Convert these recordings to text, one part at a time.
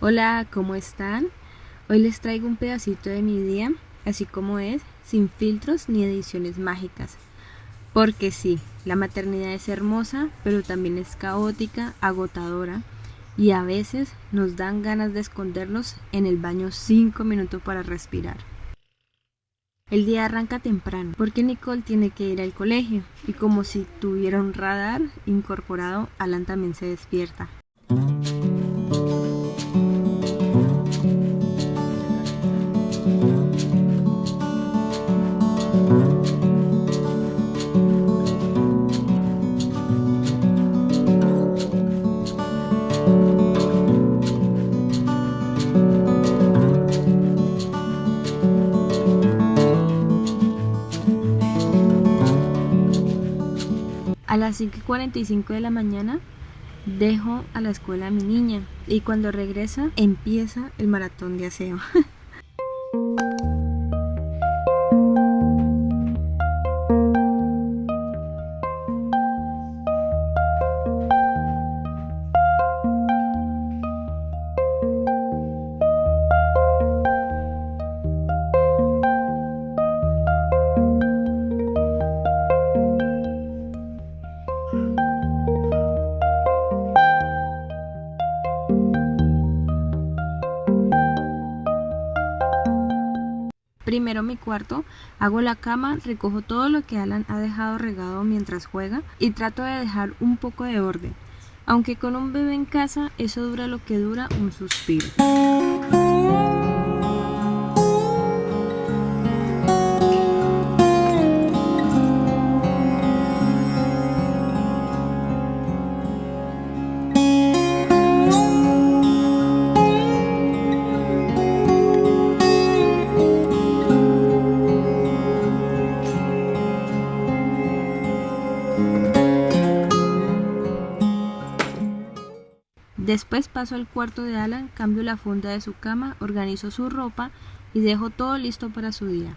Hola, ¿cómo están? Hoy les traigo un pedacito de mi día, así como es, sin filtros ni ediciones mágicas. Porque sí, la maternidad es hermosa, pero también es caótica, agotadora, y a veces nos dan ganas de escondernos en el baño 5 minutos para respirar. El día arranca temprano, porque Nicole tiene que ir al colegio, y como si tuviera un radar incorporado, Alan también se despierta. A las 5:45 de la mañana dejo a la escuela a mi niña y cuando regresa empieza el maratón de aseo. Primero mi cuarto, hago la cama, recojo todo lo que Alan ha dejado regado mientras juega y trato de dejar un poco de orden. Aunque con un bebé en casa, eso dura lo que dura un suspiro. Después paso al cuarto de Alan, cambio la funda de su cama, organizo su ropa y dejo todo listo para su día.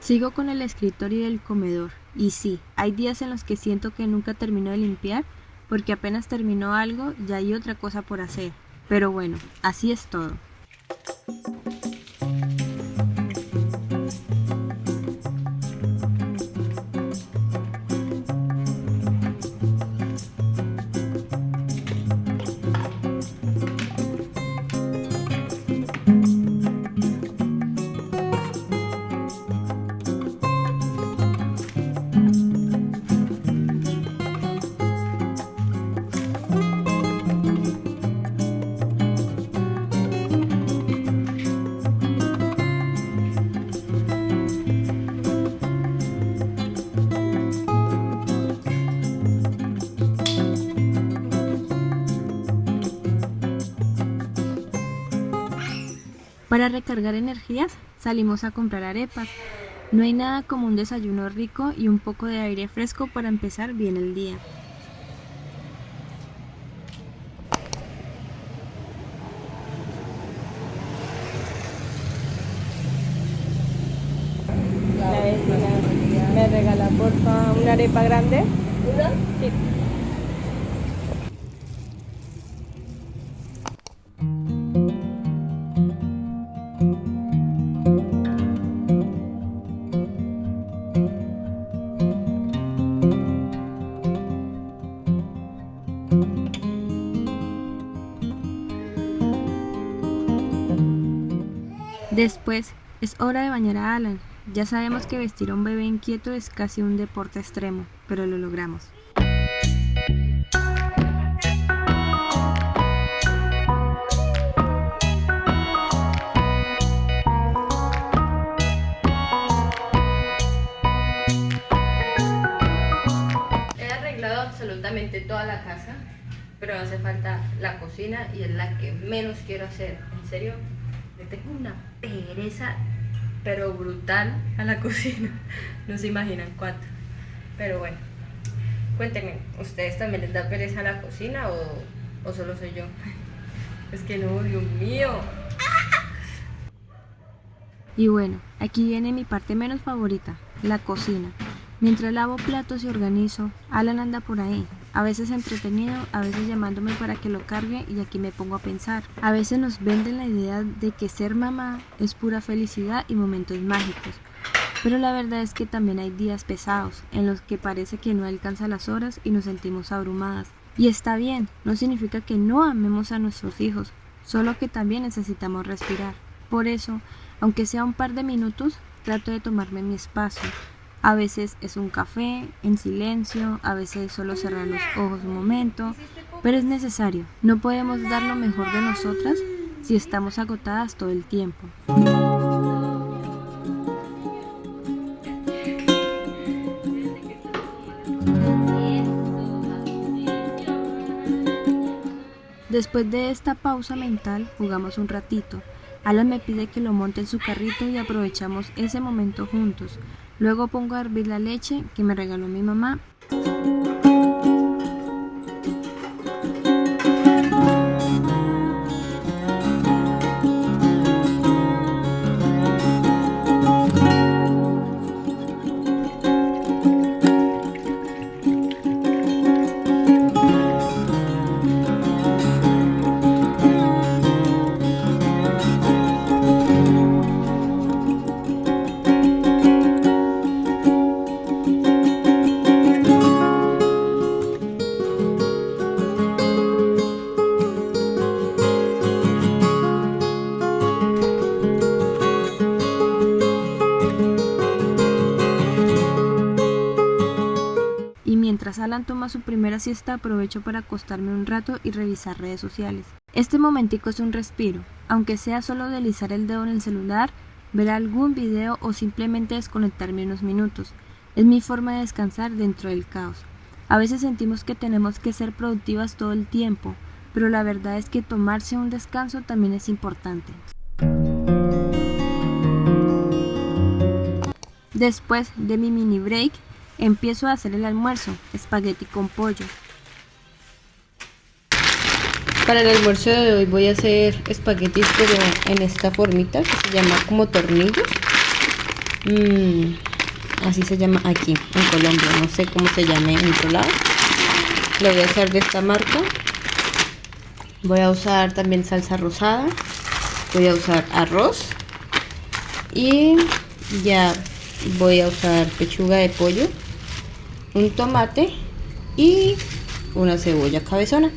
Sigo con el escritorio y el comedor, y sí, hay días en los que siento que nunca termino de limpiar, porque apenas termino algo ya hay otra cosa por hacer. Pero bueno, así es todo. Para recargar energías, salimos a comprar arepas. No hay nada como un desayuno rico y un poco de aire fresco para empezar bien el día. La vecina me regala porfa una arepa grande. ¿Una? Sí. Después, es hora de bañar a Alan. Ya sabemos que vestir a un bebé inquieto es casi un deporte extremo, pero lo logramos. toda la casa, pero hace falta la cocina y es la que menos quiero hacer. En serio, le tengo una pereza, pero brutal a la cocina. No se imaginan cuánto. Pero bueno, cuéntenme, ¿ustedes también les da pereza a la cocina o solo soy yo? Es que no, Dios mío. Y bueno, aquí viene mi parte menos favorita, la cocina. Mientras lavo platos y organizo, Alan anda por ahí, a veces entretenido, a veces llamándome para que lo cargue y aquí me pongo a pensar. A veces nos venden la idea de que ser mamá es pura felicidad y momentos mágicos, pero la verdad es que también hay días pesados en los que parece que no alcanza las horas y nos sentimos abrumadas. Y está bien, no significa que no amemos a nuestros hijos, solo que también necesitamos respirar. Por eso, aunque sea un par de minutos, trato de tomarme mi espacio. A veces es un café, en silencio, a veces solo cerrar los ojos un momento, pero es necesario. No podemos dar lo mejor de nosotras si estamos agotadas todo el tiempo. Después de esta pausa mental, jugamos un ratito. Alan me pide que lo monte en su carrito y aprovechamos ese momento juntos. Luego pongo a hervir la leche que me regaló mi mamá. Mientras Alan toma su primera siesta, aprovecho para acostarme un rato y revisar redes sociales. Este momentico es un respiro, aunque sea solo deslizar el dedo en el celular, ver algún video o simplemente desconectarme unos minutos. Es mi forma de descansar dentro del caos. A veces sentimos que tenemos que ser productivas todo el tiempo, pero la verdad es que tomarse un descanso también es importante. Después de mi mini break, empiezo a hacer el almuerzo, espagueti con pollo. Para el almuerzo de hoy voy a hacer espaguetis pero en esta formita que se llama como tornillos. Así se llama aquí en Colombia, no sé cómo se llame en otro lado. Lo voy a hacer de esta marca. Voy a usar también salsa rosada. Voy a usar arroz. Y ya voy a usar pechuga de pollo, un tomate y una cebolla cabezona.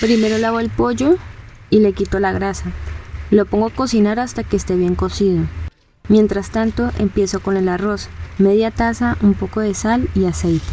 Primero lavo el pollo y le quito la grasa. Lo pongo a cocinar hasta que esté bien cocido. Mientras tanto, empiezo con el arroz, media taza, un poco de sal y aceite.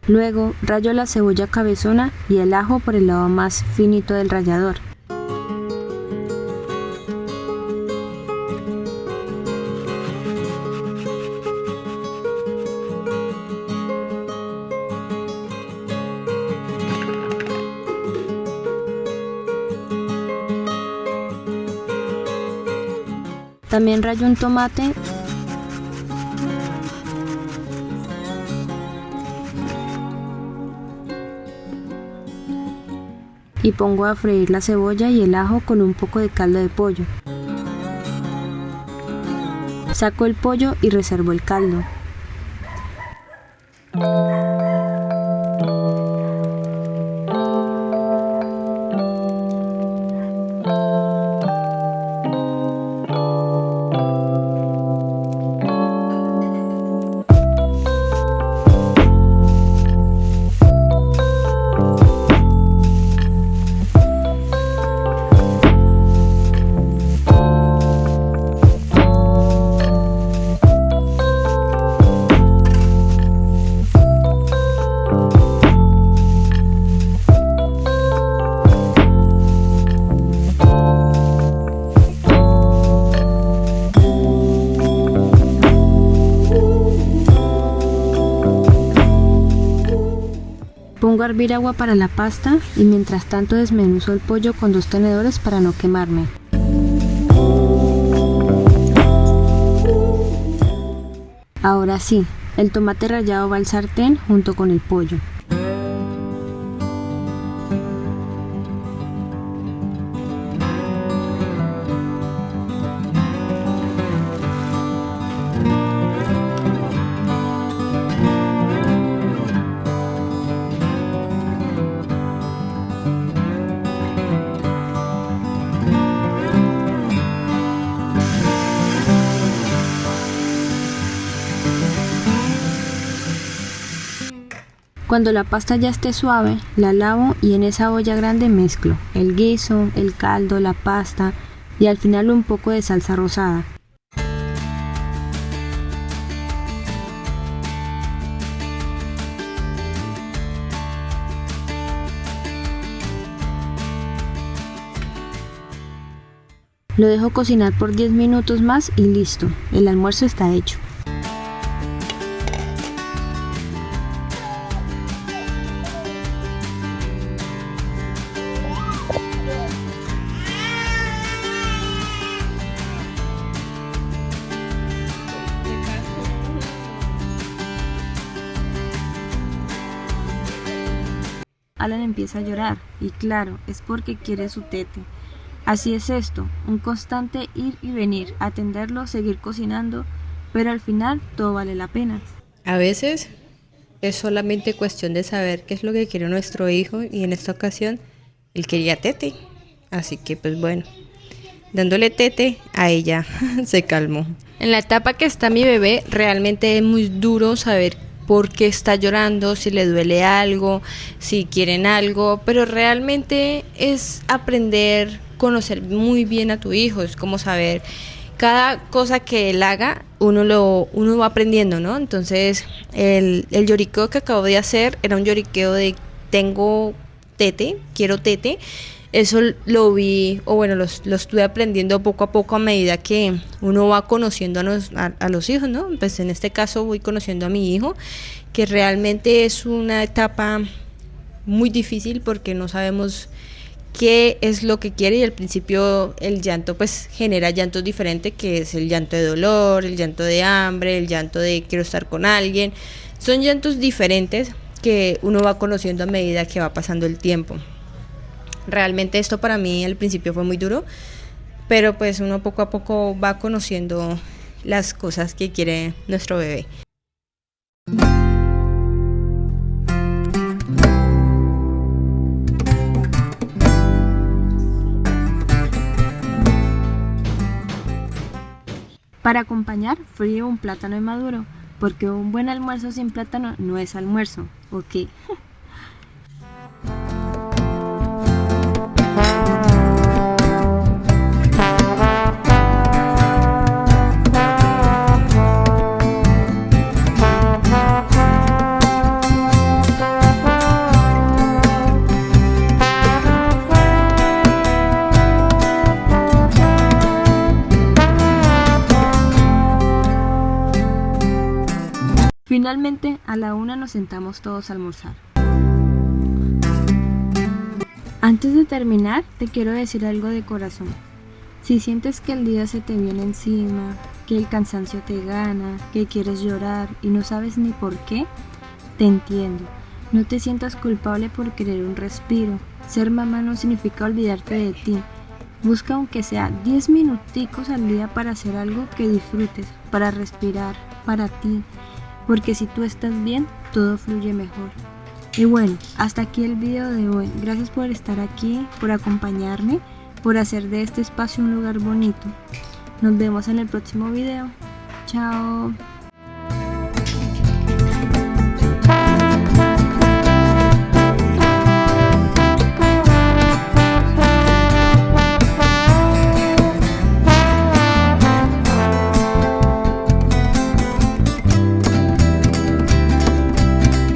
Luego rayo la cebolla cabezona y el ajo por el lado más finito del rallador. También rayo un tomate y pongo a freír la cebolla y el ajo con un poco de caldo de pollo. Saco el pollo y reservo el caldo. Pongo a hervir agua para la pasta y mientras tanto desmenuzo el pollo con 2 tenedores para no quemarme. Ahora sí, el tomate rallado va al sartén junto con el pollo. Cuando la pasta ya esté suave, la lavo y en esa olla grande mezclo el guiso, el caldo, la pasta y al final un poco de salsa rosada. Lo dejo cocinar por 10 minutos más y listo, el almuerzo está hecho. Alan empieza a llorar y claro, es porque quiere su tete. Así es esto, un constante ir y venir, atenderlo, seguir cocinando, pero al final todo vale la pena. A veces es solamente cuestión de saber qué es lo que quiere nuestro hijo y en esta ocasión él quería tete. Así que pues bueno, dándole tete a ella se calmó. En la etapa que está mi bebé realmente es muy duro saber por qué está llorando, si le duele algo, si quieren algo, pero realmente es aprender, conocer muy bien a tu hijo, es como saber cada cosa que él haga, uno va aprendiendo, ¿no? Entonces el lloriqueo que acabo de hacer era un lloriqueo de tengo tete, quiero tete. Eso lo vi, o bueno, lo estuve aprendiendo poco a poco a medida que uno va conociendo a los hijos, ¿no? Pues en este caso voy conociendo a mi hijo, que realmente es una etapa muy difícil porque no sabemos qué es lo que quiere y al principio el llanto pues genera llantos diferentes, que es el llanto de dolor, el llanto de hambre, el llanto de quiero estar con alguien. Son llantos diferentes que uno va conociendo a medida que va pasando el tiempo. Realmente esto para mí al principio fue muy duro, pero pues uno poco a poco va conociendo las cosas que quiere nuestro bebé. Para acompañar, frío un plátano maduro, porque un buen almuerzo sin plátano no es almuerzo, ¿ok? Finalmente, a la 1 nos sentamos todos a almorzar. Antes de terminar, te quiero decir algo de corazón. Si sientes que el día se te viene encima, que el cansancio te gana, que quieres llorar y no sabes ni por qué, te entiendo. No te sientas culpable por querer un respiro. Ser mamá no significa olvidarte de ti. Busca aunque sea 10 minuticos al día para hacer algo que disfrutes, para respirar, para ti, porque si tú estás bien, todo fluye mejor. Y bueno, hasta aquí el video de hoy. Gracias por estar aquí, por acompañarme, por hacer de este espacio un lugar bonito. Nos vemos en el próximo video. Chao.